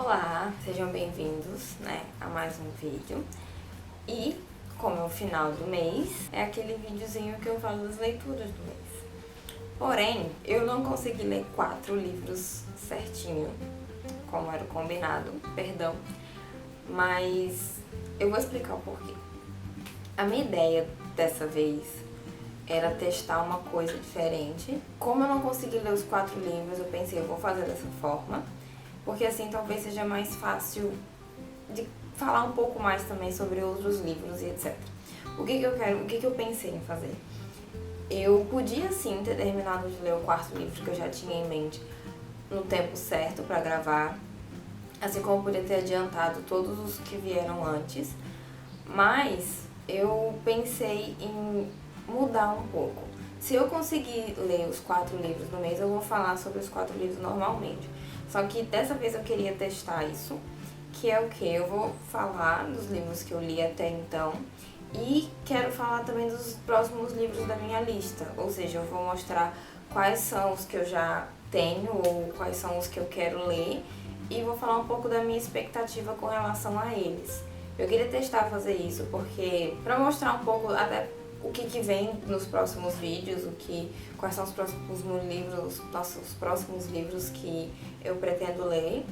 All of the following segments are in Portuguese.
Olá, sejam bem-vindos, a mais um vídeo. E, como é o final do mês, é aquele videozinho que eu falo das leituras do mês. Porém, eu não consegui ler 4 livros certinho, como era o combinado, perdão. Mas eu vou explicar o porquê. A minha ideia dessa vez era testar uma coisa diferente. Como eu não consegui ler os 4 livros, eu pensei, eu vou fazer dessa forma, porque assim talvez seja mais fácil de falar um pouco mais também sobre outros livros e etc. O que eu pensei em fazer? Eu podia sim ter terminado de ler o 4º livro que eu já tinha em mente no tempo certo para gravar, assim como eu podia ter adiantado todos os que vieram antes, mas eu pensei em mudar um pouco. Se eu conseguir ler os 4 livros no mês, eu vou falar sobre os 4 livros normalmente. Só que dessa vez eu queria testar isso, que é o que? Eu vou falar dos livros que eu li até então e quero falar também dos próximos livros da minha lista. Ou seja, eu vou mostrar quais são os que eu já tenho ou quais são os que eu quero ler e vou falar um pouco da minha expectativa com relação a eles. Eu queria testar fazer isso porque para mostrar um pouco até o que vem nos próximos vídeos, quais são os próximos livros que eu pretendo ler,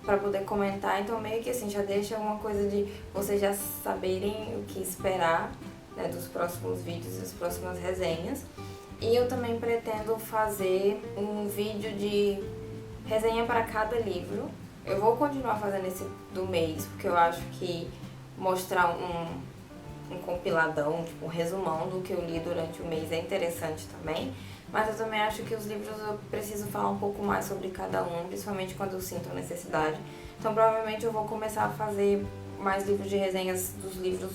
para poder comentar. Então meio que assim já deixa uma coisa de vocês já saberem o que esperar, né, dos próximos vídeos e das próximas resenhas. E eu também pretendo fazer um vídeo de resenha para cada livro. Eu vou continuar fazendo esse do mês, porque eu acho que mostrar um compiladão, tipo um resumão do que eu li durante o mês é interessante também, mas eu também acho que os livros eu preciso falar um pouco mais sobre cada um, principalmente quando eu sinto a necessidade. Então provavelmente eu vou começar a fazer mais livros de resenhas dos livros,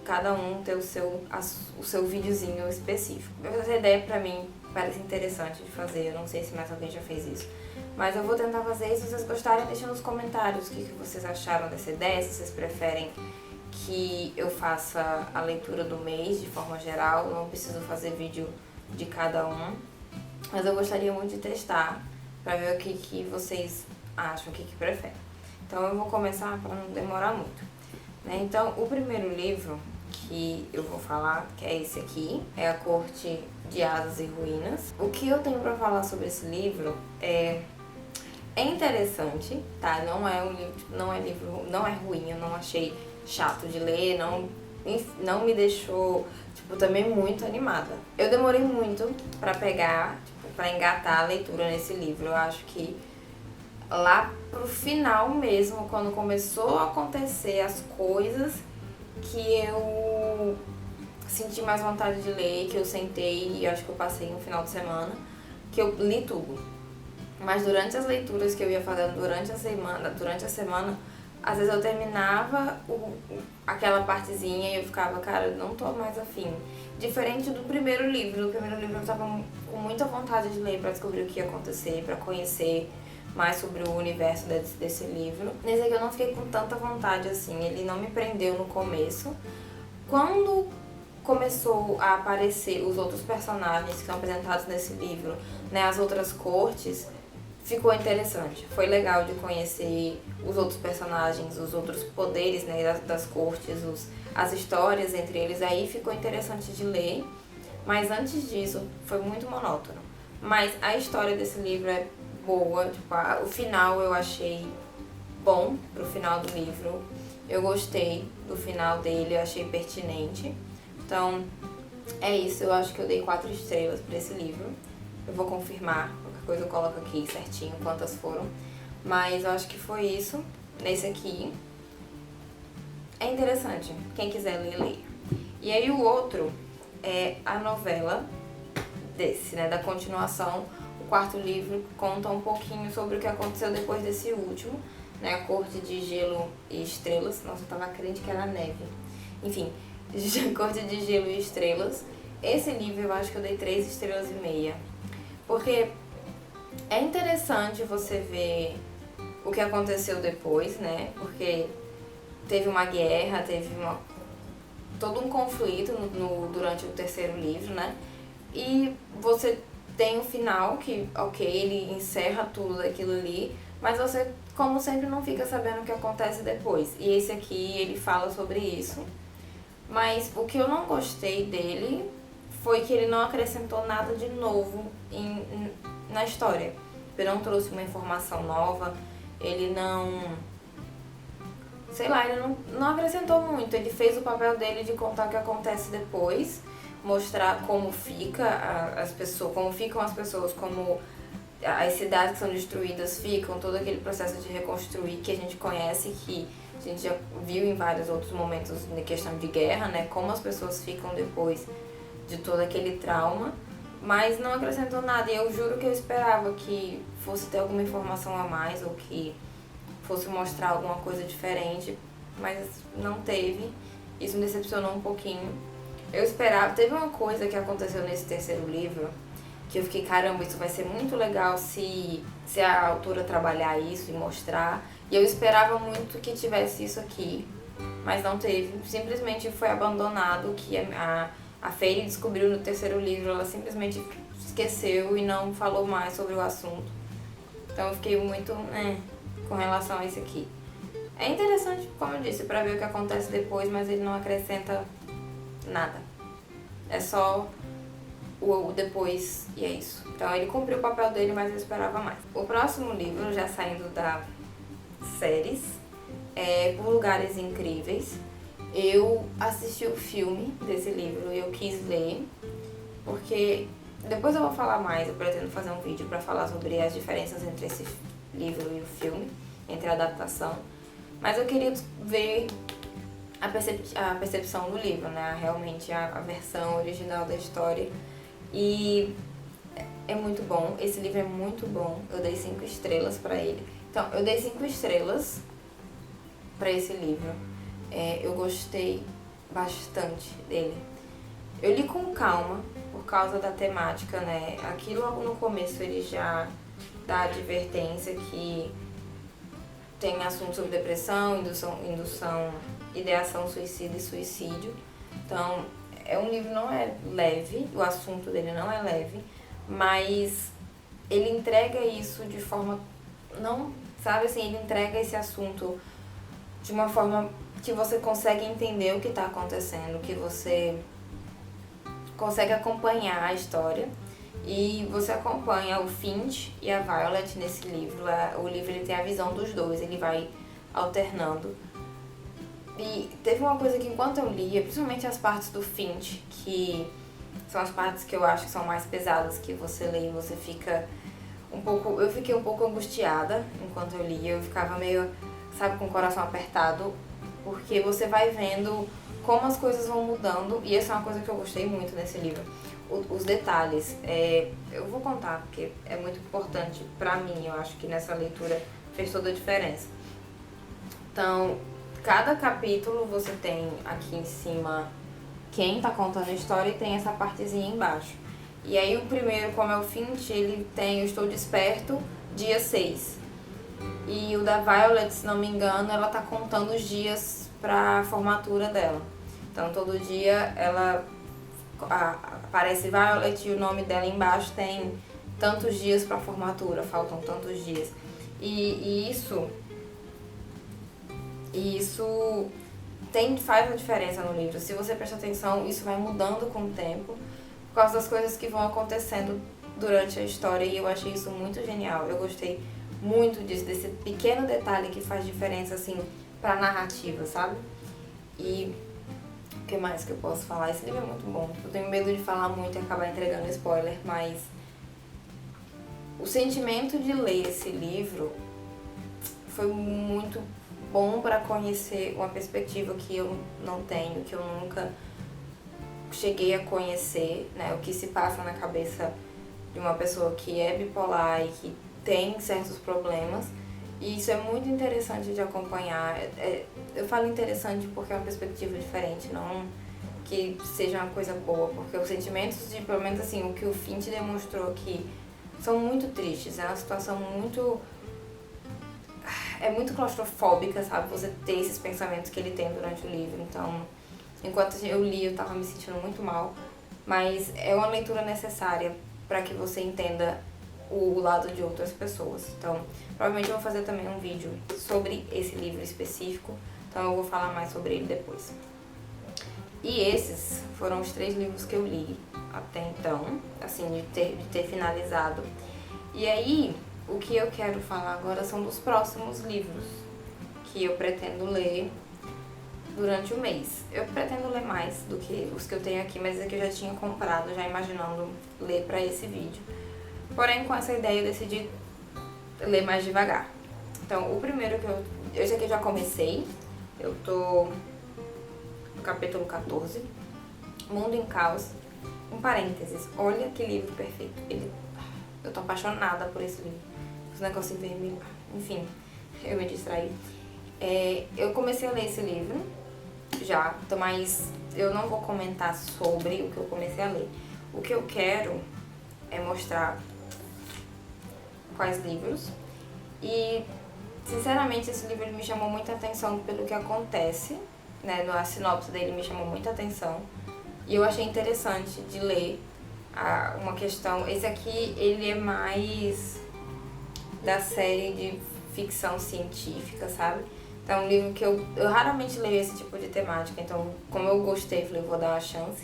cada um ter o seu videozinho específico. Essa ideia pra mim parece interessante de fazer, eu não sei se mais alguém já fez isso, mas eu vou tentar fazer isso. Se vocês gostarem, deixem nos comentários o que vocês acharam dessa ideia, se vocês preferem que eu faça a leitura do mês de forma geral, não preciso fazer vídeo de cada um, mas eu gostaria muito de testar para ver o que vocês acham, o que preferem. Então eu vou começar para não demorar muito, né? Então o primeiro livro que eu vou falar, que é esse aqui, é A Corte de Asas e Ruínas. O que eu tenho para falar sobre esse livro é interessante, tá? Não é ruim, eu não achei chato de ler, não me deixou, também muito animada. Eu demorei muito pra pegar, pra engatar a leitura nesse livro. Eu acho que lá pro final mesmo, quando começou a acontecer as coisas, que eu senti mais vontade de ler, que eu sentei e acho que eu passei um final de semana, que eu li tudo. Mas durante as leituras que eu ia fazendo durante a semana, às vezes eu terminava aquela partezinha e eu ficava, cara, eu não tô mais afim. Diferente do primeiro livro. No primeiro livro eu tava com muita vontade de ler pra descobrir o que ia acontecer, pra conhecer mais sobre o universo desse livro. Nesse aqui eu não fiquei com tanta vontade assim, ele não me prendeu no começo. Quando começou a aparecer os outros personagens que são apresentados nesse livro, né, as outras cortes, ficou interessante. Foi legal de conhecer os outros personagens, os outros poderes, né, das cortes, as histórias entre eles. Aí ficou interessante de ler, mas antes disso foi muito monótono. Mas a história desse livro é boa, o final eu achei bom pro final do livro. Eu gostei do final dele, eu achei pertinente. Então, é isso, eu acho que eu dei 4 estrelas pra esse livro. Eu vou confirmar, qualquer coisa eu coloco aqui certinho quantas foram. Mas eu acho que foi isso, nesse aqui. É interessante, quem quiser ler, leia. E aí o outro é a novela desse, né, da continuação. O 4º livro conta um pouquinho sobre o que aconteceu depois desse último, né, A Corte de Gelo e Estrelas. Nossa, eu tava crente que era neve. Enfim, Corte de Gelo e Estrelas. Esse livro eu acho que eu dei 3,5 estrelas. Porque é interessante você ver o que aconteceu depois, né? Porque teve uma guerra, todo um conflito durante o 3º livro, né? E você tem o final que, ok, ele encerra tudo daquilo ali, mas você como sempre, não fica sabendo o que acontece depois. E esse aqui, ele fala sobre isso. Mas o que eu não gostei dele foi que ele não acrescentou nada de novo na história. Ele não trouxe uma informação nova, ele não... Sei lá, ele não acrescentou muito. Ele fez o papel dele de contar o que acontece depois, mostrar como fica as pessoas, como ficam as pessoas, como as cidades que são destruídas ficam, todo aquele processo de reconstruir que a gente conhece, que a gente já viu em vários outros momentos na questão de guerra, né? Como as pessoas ficam depois de todo aquele trauma, mas não acrescentou nada. E eu juro que eu esperava que fosse ter alguma informação a mais ou que fosse mostrar alguma coisa diferente, mas não teve. Isso me decepcionou um pouquinho. Eu esperava... Teve uma coisa que aconteceu nesse terceiro livro que eu fiquei, caramba, isso vai ser muito legal se a autora trabalhar isso e mostrar. E eu esperava muito que tivesse isso aqui, mas não teve. Simplesmente foi abandonado, que a Fairy descobriu no terceiro livro, ela simplesmente esqueceu e não falou mais sobre o assunto. Então eu fiquei muito, com relação a isso aqui. É interessante, como eu disse, pra ver o que acontece depois, mas ele não acrescenta nada. É só o depois e é isso. Então ele cumpriu o papel dele, mas eu esperava mais. O próximo livro, já saindo da séries, é Por Lugares Incríveis. Eu assisti o filme desse livro e eu quis ler, porque depois eu vou falar mais, eu pretendo fazer um vídeo pra falar sobre as diferenças entre esse livro e o filme, entre a adaptação. Mas eu queria ver a percepção do livro, né? Realmente a versão original da história. E é muito bom, esse livro é muito bom, eu dei 5 estrelas pra ele. Então, eu dei 5 estrelas pra esse livro. Eu gostei bastante dele. Eu li com calma, por causa da temática, né? Aqui logo no começo ele já dá a advertência que tem assunto sobre depressão, ideação suicida e suicídio. Então, um livro não é leve, o assunto dele não é leve, mas ele entrega isso de forma, não, sabe assim, ele entrega esse assunto de uma forma que você consegue entender o que está acontecendo, que você consegue acompanhar a história. E você acompanha o Finch e a Violet nesse livro. O livro ele tem a visão dos dois, ele vai alternando. E teve uma coisa que enquanto eu lia, principalmente as partes do Finch, que são as partes que eu acho que são mais pesadas, que você lê e você fica um pouco... Eu fiquei um pouco angustiada enquanto eu lia, eu ficava meio, sabe, com o coração apertado, porque você vai vendo como as coisas vão mudando, e essa é uma coisa que eu gostei muito nesse livro. Os detalhes, eu vou contar, porque é muito importante pra mim, eu acho que nessa leitura fez toda a diferença. Então, cada capítulo você tem aqui em cima quem tá contando a história e tem essa partezinha embaixo. E aí o primeiro, como é o Finch, ele tem Eu Estou Desperto, dia 6. E o da Violet, se não me engano, ela tá contando os dias pra formatura dela. Então todo dia ela aparece Violet e o nome dela embaixo tem tantos dias pra formatura, faltam tantos dias. E isso faz uma diferença no livro. Se você prestar atenção, isso vai mudando com o tempo, por causa das coisas que vão acontecendo durante a história, e eu achei isso muito genial. Eu gostei muito disso, desse pequeno detalhe que faz diferença, assim, pra narrativa, sabe? E o que mais que eu posso falar? Esse livro é muito bom. Eu tenho medo de falar muito e acabar entregando spoiler, mas o sentimento de ler esse livro foi muito bom para conhecer uma perspectiva que eu não tenho, que eu nunca cheguei a conhecer, né? O que se passa na cabeça de uma pessoa que é bipolar e que tem certos problemas. E isso é muito interessante de acompanhar. Eu falo interessante porque é uma perspectiva diferente, não que seja uma coisa boa, porque os sentimentos de, pelo menos assim, o que o Finch demonstrou aqui são muito tristes, é uma situação muito... É muito claustrofóbica, sabe? Você ter esses pensamentos que ele tem durante o livro. Então, enquanto eu li, eu tava me sentindo muito mal. Mas é uma leitura necessária para que você entenda o lado de outras pessoas. Então, provavelmente eu vou fazer também um vídeo sobre esse livro específico, então eu vou falar mais sobre ele depois. E esses foram os 3 livros que eu li até então, assim, de ter finalizado. E aí, o que eu quero falar agora são dos próximos livros que eu pretendo ler durante o mês. Eu pretendo ler mais do que os que eu tenho aqui, mas esse aqui eu já tinha comprado, já imaginando ler pra esse vídeo. Porém, com essa ideia eu decidi ler mais devagar. Então, o primeiro que esse aqui eu já comecei, eu tô no capítulo 14, Mundo em Caos. Um parênteses, olha que livro perfeito. Eu tô apaixonada por esse livro. Os negocinhos vermelhos, enfim, eu me distraí. Eu comecei a ler esse livro já, mas eu não vou comentar sobre o que eu comecei a ler. O que eu quero é mostrar quais livros. E, sinceramente, esse livro me chamou muita atenção pelo que acontece, né? A sinopse dele me chamou muita atenção. E eu achei interessante de ler uma questão. Esse aqui, ele é mais da série de ficção científica, sabe? Então, é um livro que eu raramente leio esse tipo de temática. Então, como eu gostei, falei, vou dar uma chance.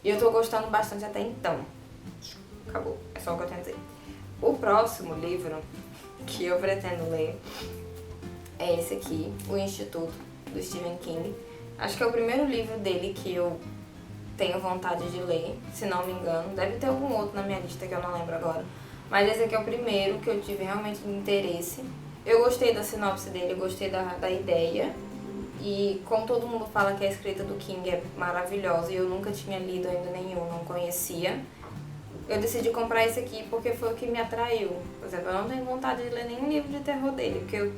E eu tô gostando bastante até então. Acabou, é só o que eu tenho a dizer. O próximo livro que eu pretendo ler é esse aqui, O Instituto, do Stephen King. Acho que é o primeiro livro dele que eu tenho vontade de ler, se não me engano. Deve ter algum outro na minha lista que eu não lembro agora. Mas esse aqui é o primeiro que eu tive realmente interesse. Eu gostei da sinopse dele, eu gostei da ideia. E como todo mundo fala que a escrita do King é maravilhosa e eu nunca tinha lido ainda nenhum, não conhecia, eu decidi comprar esse aqui porque foi o que me atraiu. Por exemplo, eu não tenho vontade de ler nenhum livro de terror dele, porque eu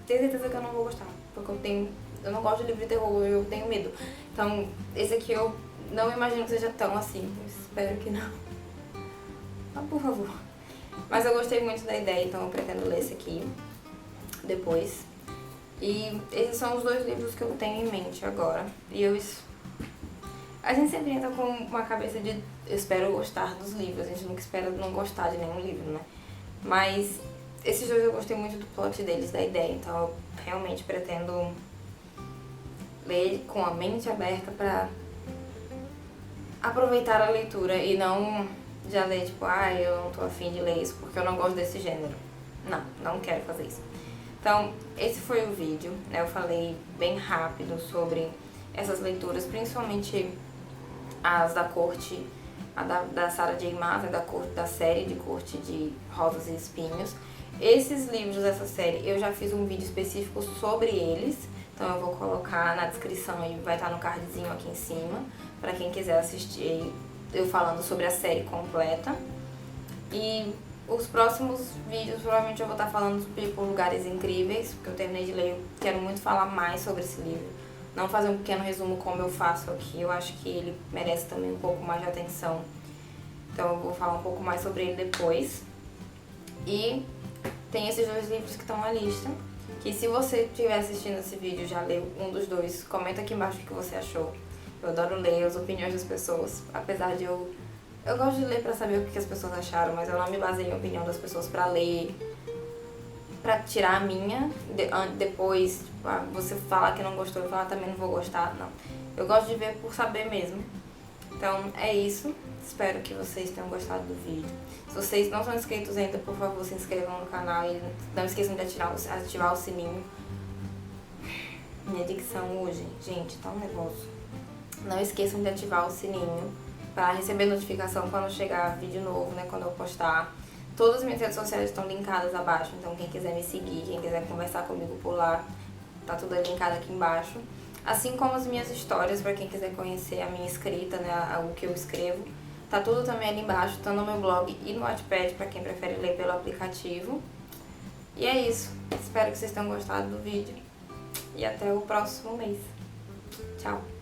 tenho certeza que eu não vou gostar. Porque eu não gosto de livro de terror, eu tenho medo. Então, esse aqui eu não imagino que seja tão assim. Eu espero que não. Ah, por favor. Mas eu gostei muito da ideia, então eu pretendo ler esse aqui depois. E esses são os 2 livros que eu tenho em mente agora. E a gente sempre entra com uma cabeça de eu espero gostar dos livros, a gente nunca espera não gostar de nenhum livro, né? Mas esses 2 eu gostei muito do plot deles, da ideia, então eu realmente pretendo ler com a mente aberta pra aproveitar a leitura e não já ler tipo, eu não tô afim de ler isso porque eu não gosto desse gênero. Não quero fazer isso. Então, esse foi o vídeo, né? Eu falei bem rápido sobre essas leituras, principalmente as da corte, da Sarah J. Maas, da série de Corte de Rosas e Espinhos. Esses livros dessa série, eu já fiz um vídeo específico sobre eles, então eu vou colocar na descrição e vai estar no cardzinho aqui em cima, pra quem quiser assistir eu falando sobre a série completa. E os próximos vídeos provavelmente eu vou estar falando sobre Lugares Incríveis, porque eu terminei de ler, eu quero muito falar mais sobre esse livro. Não fazer um pequeno resumo como eu faço aqui, eu acho que ele merece também um pouco mais de atenção. Então eu vou falar um pouco mais sobre ele depois. E tem esses 2 livros que estão na lista, que se você estiver assistindo esse vídeo e já leu um dos 2, comenta aqui embaixo o que você achou. Eu adoro ler as opiniões das pessoas, apesar de eu gosto de ler pra saber o que as pessoas acharam, mas eu não me baseio em opinião das pessoas pra ler, pra tirar a minha, depois tipo, você falar que não gostou e falar também não vou gostar, não. Eu gosto de ver por saber mesmo. Então é isso, espero que vocês tenham gostado do vídeo. Se vocês não são inscritos ainda, por favor se inscrevam no canal e não esqueçam de ativar o sininho. Minha dicção hoje, gente, tá um negócio. Não esqueçam de ativar o sininho para receber notificação quando chegar vídeo novo, né, quando eu postar. Todas as minhas redes sociais estão linkadas abaixo, então quem quiser me seguir, quem quiser conversar comigo por lá, tá tudo linkado aqui embaixo. Assim como as minhas histórias, para quem quiser conhecer a minha escrita, né, o que eu escrevo. Tá tudo também ali embaixo, tá no meu blog e no Wattpad, para quem prefere ler pelo aplicativo. E é isso, espero que vocês tenham gostado do vídeo. E até o próximo mês. Tchau!